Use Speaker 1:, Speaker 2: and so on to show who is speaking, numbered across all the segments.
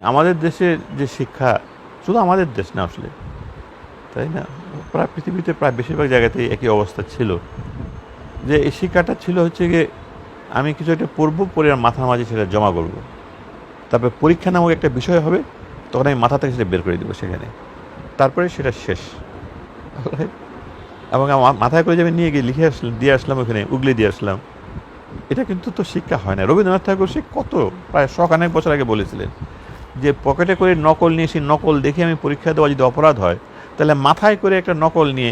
Speaker 1: আমাদের দেশের যে শিক্ষা, শুধু আমাদের দেশ না আসলে, তাই না? প্রায় পৃথিবীতে প্রায় বেশিরভাগ জায়গাতেই একই অবস্থা ছিল। যে এই শিক্ষাটা ছিল হচ্ছে গিয়ে, আমি কিছু একটা পড়ব, পড়ে আর মাথার মাঝে সেটা জমা করব। তারপরে পরীক্ষা নামক একটা বিষয় হবে, তখন আমি মাথা থেকে সেটা বের করে দেবো সেখানে। তারপরে সেটা শেষ। Alright? এবং আমার মাথায় করে যে আমি নিয়ে গিয়ে লিখে দিয়ে আসলাম ওখানে, উগলে দিয়ে আসলাম। এটা কিন্তু তো শিক্ষা হয় না। রবীন্দ্রনাথ ঠাকুর সে কত প্রায় শখানেক বছর আগে বলেছিলেন যে পকেটে করে নকল নিয়ে, সেই নকল দেখে আমি পরীক্ষা দেওয়া যদি অপরাধ হয়, তাহলে মাথায় করে একটা নকল নিয়ে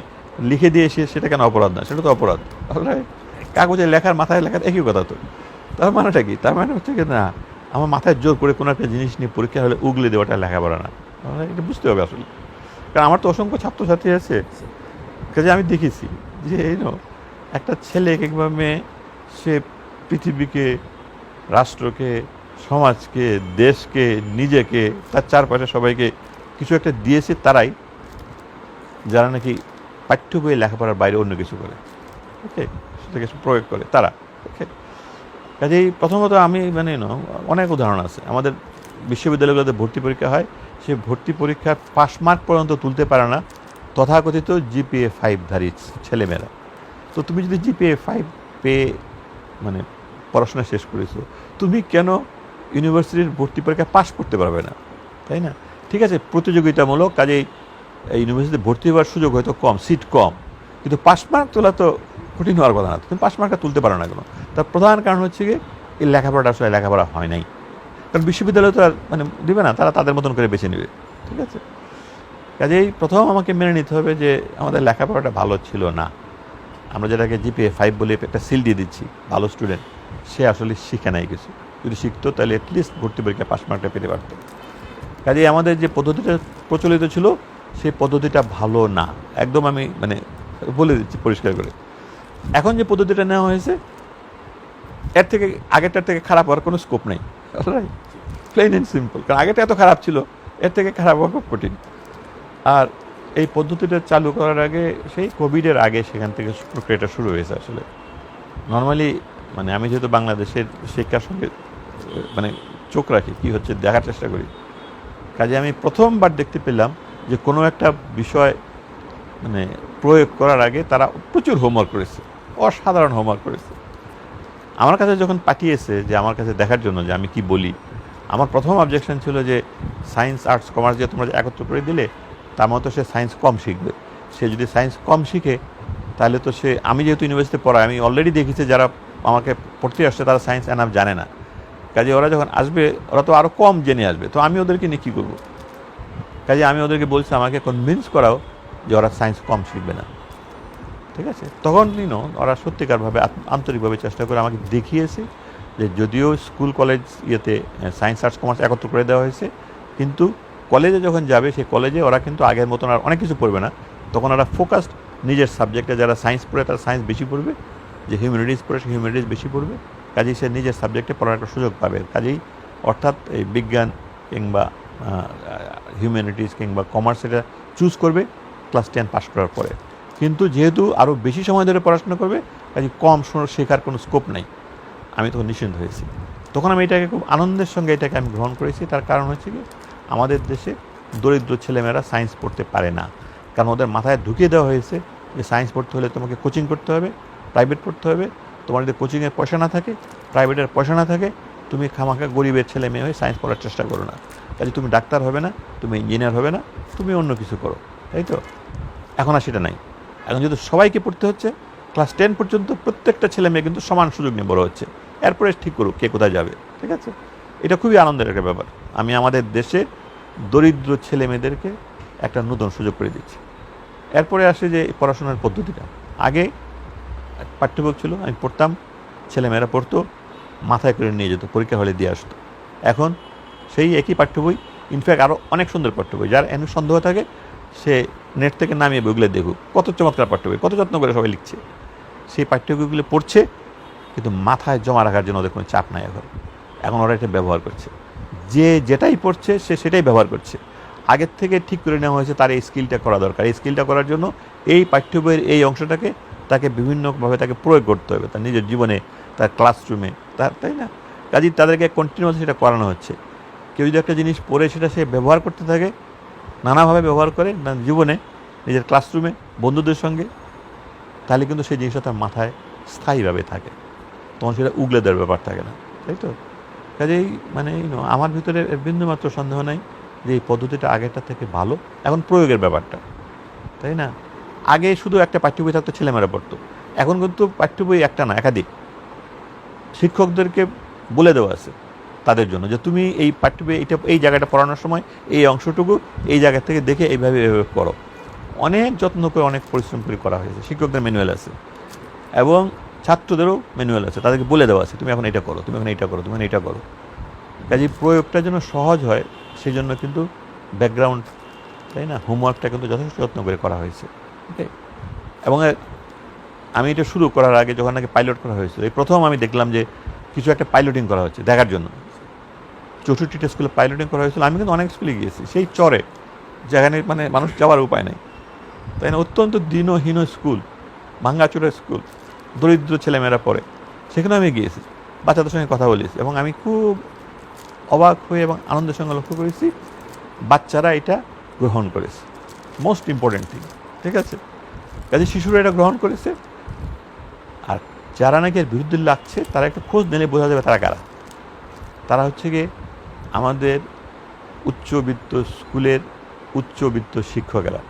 Speaker 1: লিখে দিয়ে এসে সেটা কেন অপরাধ না? সেটা তো অপরাধ। Alright? কাগজে লেখার মাথায় লেখার একই কথা তো। তার মানেটা কি? তার মানে হচ্ছে কি, না আমার মাথায় জোর করে কোনো একটা জিনিস নিয়ে পরীক্ষা হলে উগলে দেওয়াটা লেখাপড়া না। এটা বুঝতে হবে আসলে। কারণ আমার তো অসংখ্য ছাত্রছাত্রী আছে, কাজে আমি দেখেছি যে একটা ছেলে কিংবা মেয়ে, সে পৃথিবীকে, রাষ্ট্রকে, সমাজকে, দেশকে, নিজেকে, তার চারপাশে সবাইকে কিছু একটা দিয়েছে তারাই, যারা নাকি পাঠ্য বইয়ে লেখাপড়ার বাইরে অন্য কিছু করে। ওকে, সেটাকে প্রয়োগ করে তারা। ওকে, কাজেই প্রথমত আমি অনেক উদাহরণ আছে। আমাদের বিশ্ববিদ্যালয়গুলোতে ভর্তি পরীক্ষা হয়, সে ভর্তি পরীক্ষার পাস মার্ক পর্যন্ত তুলতে পারে না তথাকথিত জিপিএ 5ধারী ছেলেমেয়েরা। তো তুমি যদি জিপিএ 5 পেয়ে পড়াশোনা শেষ করেছো, তুমি কেন ইউনিভার্সিটির ভর্তি পরীক্ষা পাস করতে পারবে না? তাই না? ঠিক আছে, প্রতিযোগিতামূলক, কাজেই ইউনিভার্সিটিতে ভর্তি হওয়ার সুযোগ হয়তো কম, সিট কম, কিন্তু পাস মার্ক তোলা তো কঠিন হওয়ার কথা না। তুমি পাস মার্কটা তুলতে পারো না কেন? তার প্রধান কারণ হচ্ছে গিয়ে এই লেখাপড়াটা আসলে লেখাপড়া হয় নাই। কারণ বিশ্ববিদ্যালয় তো আর দেবে না, তারা তাদের মতন করে বেছে নেবে। ঠিক আছে, কাজেই প্রথম আমাকে মেনে নিতে হবে যে আমাদের লেখাপড়াটা ভালো ছিল না। আমরা যেটাকে জিপিএ 5 বলে একটা সিল দিয়ে দিচ্ছি, ভালো স্টুডেন্ট, সে আসলে শিখে নাই কিছু। যদি শিখতো তাহলে অ্যাটলিস্ট ভর্তি পরীক্ষা পাস মার্কটা পেতে পারত। কাজেই আমাদের যে পদ্ধতিটা প্রচলিত ছিল, সেই পদ্ধতিটা ভালো না, একদম আমি বলে দিচ্ছি পরিষ্কার করে। এখন যে পদ্ধতিটা নেওয়া হয়েছে, এর থেকে আগেরটার থেকে খারাপ হওয়ার কোনো স্কোপ নেই। Plain and simple. কারণ আগেটা এত খারাপ ছিল, এর থেকে খারাপ হওয়া খুব কঠিন। আর এই পদ্ধতিটা চালু করার আগে, সেই কোভিডের আগে সেখান থেকে প্রক্রিয়াটা শুরু হয়েছে আসলে। নর্মালি আমি যেহেতু বাংলাদেশের শিক্ষার সঙ্গে চোখ রাখি, কী হচ্ছে দেখার চেষ্টা করি, কাজে আমি প্রথমবার দেখতে পেলাম যে কোনো একটা বিষয় প্রয়োগ করার আগে তারা প্রচুর হোমওয়ার্ক করেছে, অসাধারণ হোমওয়ার্ক করেছে। আমার কাছে যখন পাঠিয়েছে যে আমার কাছে দেখার জন্য যে আমি কি বলি, আমার প্রথম অবজেকশন ছিল যে সায়েন্স, আর্টস, কমার্স যে তোমরা একত্র করে দিলে, তার মতো সে সায়েন্স কম শিখবে। সে যদি সায়েন্স কম শিখে, তাহলে তো সে, আমি যেহেতু ইউনিভার্সিটিতে পড়াই, আমি অলরেডি দেখেছি যারা আমাকে পড়তে আসছে তারা সায়েন্স এনাফ জানে না। কাজে ওরা যখন আসবে, ওরা তো আরও কম জেনে আসবে, তো আমি ওদেরকে নিয়ে কী করবো? কাজে আমি ওদেরকে বলছি আমাকে কনভিন্স করাও যে ওরা সায়েন্স কম শিখবে না। ঠিক আছে, তখন ওরা সত্যিকারভাবে আন্তরিকভাবে চেষ্টা করে আমাকে দেখিয়েছে যে যদিও স্কুল কলেজ ইয়েতে সায়েন্স, আর্টস, কমার্স একত্র করে দেওয়া হয়েছে, কিন্তু কলেজে যখন যাবে, সেই কলেজে ওরা কিন্তু আগের মতন আর অনেক কিছু পড়বে না। তখন ওরা ফোকাসড নিজের সাবজেক্টে, যারা সায়েন্স পড়ে তারা সায়েন্স বেশি পড়বে, যে হিউম্যানিটিস পড়ে সে হিউম্যানিটিস বেশি পড়বে। কাজেই সে নিজের সাবজেক্টে পড়ার একটা সুযোগ পাবে। কাজেই অর্থাৎ এই বিজ্ঞান কিংবা হিউম্যানিটিস কিংবা কমার্স এটা চুজ করবে ক্লাস 10 পাস করার পরে। কিন্তু যেহেতু আরও বেশি সময় ধরে পড়াশোনা করবে, কাজে কম শেখার কোনো স্কোপ নাই। আমি তখন নিশ্চিন্ত হয়েছি। তখন আমি এটাকে খুব আনন্দের সঙ্গে এটাকে আমি গ্রহণ করেছি। তার কারণ হচ্ছে কি, আমাদের দেশে দরিদ্র ছেলেমেয়েরা সায়েন্স পড়তে পারে না, কারণ ওদের মাথায় ঢুকিয়ে দেওয়া হয়েছে যে সায়েন্স পড়তে হলে তোমাকে কোচিং করতে হবে, প্রাইভেট পড়তে হবে। তোমার যদি কোচিংয়ের পয়সা না থাকে, প্রাইভেটের পয়সা না থাকে, তুমি খামাখা গরিবের ছেলে মেয়ে হয়ে সায়েন্স পড়ার চেষ্টা করো না। কাজে তুমি ডাক্তার হবে না, তুমি ইঞ্জিনিয়ার হবে না, তুমি অন্য কিছু করো, তাই তো? এখন আর সেটা নাই। এখন যেহেতু সবাইকে পড়তে হচ্ছে, ক্লাস 10 পর্যন্ত প্রত্যেকটা ছেলে মেয়ে কিন্তু সমান সুযোগ নিয়ে বড় হচ্ছে। এরপরে ঠিক করুক কে কোথায় যাবে। ঠিক আছে, এটা খুবই আনন্দের একটা ব্যাপার। আমি আমাদের দেশে দরিদ্র ছেলে মেয়েদেরকে একটা নতুন সুযোগ করে দিচ্ছি। এরপরে আসে যে পড়াশোনার পদ্ধতিটা। আগে পাঠ্য বই ছিল, আমি পড়তাম, ছেলেমেয়েরা পড়তো, মাথায় করে নিয়ে যেত, পরীক্ষা হলে দিয়ে আসতো। এখন সেই একই পাঠ্য বই, ইনফ্যাক্ট আরও অনেক সুন্দর পাঠ্য বই, যার এমন সন্দেহ থাকে সে নেট থেকে নামিয়ে বইগুলো দেখুক, কত চমৎকার পাঠ্য বই, কত যত্ন করে সবাই লিখছে। সেই পাঠ্য বইগুলো পড়ছে, কিন্তু মাথায় জমা রাখার জন্য ওদের কোনো চাপ নাই। এখন ওরা এটা ব্যবহার করছে, যে যেটাই পড়ছে সে সেটাই ব্যবহার করছে। আগের থেকে ঠিক করে নেওয়া হয়েছে তার এই স্কিলটা করা দরকার। এই স্কিলটা করার জন্য এই পাঠ্য বইয়ের এই অংশটাকে তাকে বিভিন্নভাবে তাকে প্রয়োগ করতে হবে তার নিজের জীবনে, তার ক্লাসরুমে, তাই না? কাজেই তাদেরকে কন্টিনিউয়াসলি সেটা করানো হচ্ছে। কেউ যদি একটা জিনিস পড়ে সেটা সে ব্যবহার করতে থাকে, নানাভাবে ব্যবহার করে জীবনে, নিজের ক্লাসরুমে, বন্ধুদের সঙ্গে, তাহলে কিন্তু সেই জিনিসটা তার মাথায় স্থায়ীভাবে থাকে, তখন সেটা উগলে দেওয়ার ব্যাপার থাকে না, তাই তো? কাজেই মানে আমার ভিতরে বিন্দুমাত্র সন্দেহ নাই যে এই পদ্ধতিটা আগেরটা থেকে ভালো। এখন প্রয়োগের ব্যাপারটা, তাই না? আগে শুধু একটা পাঠ্য বই থাকতো, ছেলেমেয়েরা পড়তো। এখন কিন্তু পাঠ্য বই একটা না, একাধিক। শিক্ষকদেরকে বলে দেওয়া আছে তাদের জন্য যে তুমি এই পাঠ্য বই এটা এই জায়গাটা পড়ানোর সময় এই অংশটুকু এই জায়গা থেকে দেখে এইভাবে এইভাবে করো। অনেক যত্ন করে, অনেক পরিশ্রম করে করা হয়েছে। শিক্ষকদের ম্যানুয়াল আছে এবং ছাত্রদেরও ম্যানুয়াল আছে, তাদেরকে বলে দেওয়া আছে তুমি এখন এটা করো, তুমি এখন এটা করো, তুমি এখন এটা করো। কাজে প্রয়োগটা যেন সহজ হয় সেই জন্য কিন্তু ব্যাকগ্রাউন্ড, তাই না, হোমওয়ার্কটা কিন্তু যথেষ্ট যত্ন করে করা হয়েছে। ওকে, এবং আমি এটা শুরু করার আগে যখন নাকি পাইলট করা হয়েছিল, এই প্রথম আমি দেখলাম যে কিছু একটা পাইলটিং করা হচ্ছে দেখার জন্য। 64টা স্কুলে পাইলটিং করা হয়েছিল। আমি কিন্তু অনেক স্কুলে গিয়েছি, সেই চরে যেখানে মানে মানুষ যাওয়ার উপায় নেই, তাই না, অত্যন্ত দীনহীন স্কুল, ভাঙ্গাচোরা স্কুল, দরিদ্র ছেলেমেয়েরা পড়ে, সেখানে আমি গিয়েছি, বাচ্চাদের সঙ্গে কথা বলেছি এবং আমি খুব অবাক হয়ে এবং আনন্দের সঙ্গে লক্ষ্য করেছি বাচ্চারা এটা গ্রহণ করেছে। মোস্ট ইম্পর্টেন্ট থিং, ঠিক আছে? কাজে শিশুরা এটা গ্রহণ করেছে। আর যারা নাকি এর বিরুদ্ধে লাগছে তারা একটা খোঁজ নিলে বোঝা যাবে তারা কারা। তারা হচ্ছে গিয়ে আমাদের উচ্চবিত্ত স্কুলের উচ্চবিত্ত শিক্ষকেরা।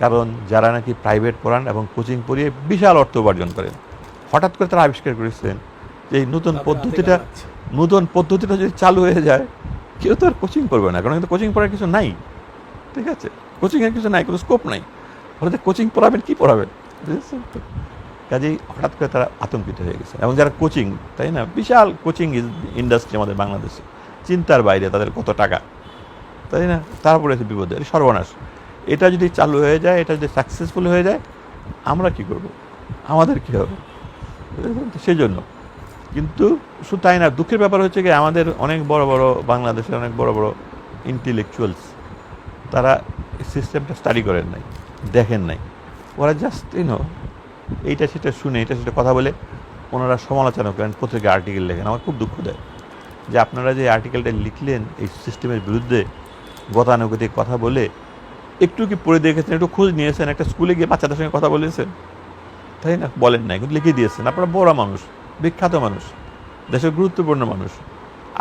Speaker 1: কারণ যারা নাকি প্রাইভেট পড়ান এবং কোচিং পড়িয়ে বিশাল অর্থ উপার্জন করেন, হঠাৎ করে তারা আবিষ্কার করেছেন যে এই নতুন পদ্ধতিটা যদি চালু হয়ে যায়, কেউ তো আর কোচিং করবে না, কারণ কিন্তু কোচিং পড়ার কিছু নাই, ঠিক আছে? কোচিংয়ের কিছু নাই, কোনো স্কোপ নাই। হঠাৎ কোচিং পড়াবেন, কী পড়াবেন? বুঝেছেন তো? কাজেই হঠাৎ করে তারা আতঙ্কিত হয়ে গেছে। এবং যারা কোচিং, তাই না, বিশাল কোচিং ইন্ডাস্ট্রি আমাদের বাংলাদেশে, চিন্তার বাইরে তাদের কত টাকা, তাই না, তারপরে এসে বিপদে সর্বনাশ। এটা যদি চালু হয়ে যায়, এটা যদি সাকসেসফুল হয়ে যায়, আমরা কি করব, আমাদের কী হবে? সেই জন্য কিন্তু শুধু তাই না, দুঃখের ব্যাপার হচ্ছে কি আমাদের অনেক বড় বড় বাংলাদেশের অনেক বড় বড় ইন্টেলেকচুয়ালস, তারা সিস্টেমটা স্টাডি করেন নাই, দেখেন নাই। ওরা জাস্ট এইটা সেটা শুনে, এটা সেটা কথা বলে ওনারা সমালোচনা করেন, পত্রিকায় আর্টিকেল লেখেন। আমার খুব দুঃখ দেয় যে আপনারা যে আর্টিকেলটা লিখলেন এই সিস্টেমের বিরুদ্ধে গতানুগতিক কথা বলে, একটু কি পড়ে দেখেছেন, একটু খোঁজ নিয়েছেন, একটা স্কুলে গিয়ে বাচ্চাদের সঙ্গে কথা বলেছেন, তাই না? বলেন নাই, কিন্তু লিখে দিয়েছেন। আপনারা বড় মানুষ, বিখ্যাত মানুষ, দেশের গুরুত্বপূর্ণ মানুষ,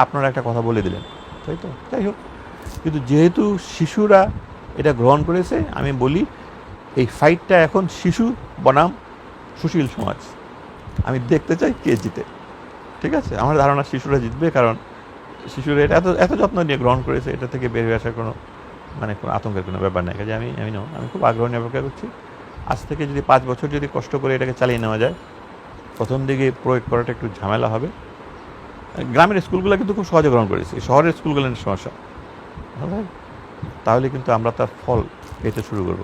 Speaker 1: আপনারা একটা কথা বলে দিলেন, তাই তো? যাই হোক, কিন্তু যেহেতু শিশুরা এটা গ্রহণ করেছে, আমি বলি এই ফাইটটা এখন শিশু বনাম সুশীল সমাজ। আমি দেখতে চাই কে জিতে, ঠিক আছে? আমার ধারণা শিশুরা জিতবে, কারণ শিশুরা এটা এত এত যত্ন নিয়ে গ্রহণ করেছে, এটা থেকে বের হয়ে আসার কোনো কোনো আতঙ্কের কোনো ব্যাপার নেই। কাজে আমি খুব আগ্রহ নিয়ে অপেক্ষা করছি। আজ থেকে যদি 5 বছর যদি কষ্ট করে এটাকে চালিয়ে নেওয়া যায়, প্রথম দিকে প্রয়োগ করাটা একটু ঝামেলা হবে। গ্রামের স্কুলগুলো কিন্তু খুব সহজে গ্রহণ করেছে, শহরের স্কুলগুলোর সমস্যা, তাহলে কিন্তু আমরা তার ফল পেতে শুরু করব।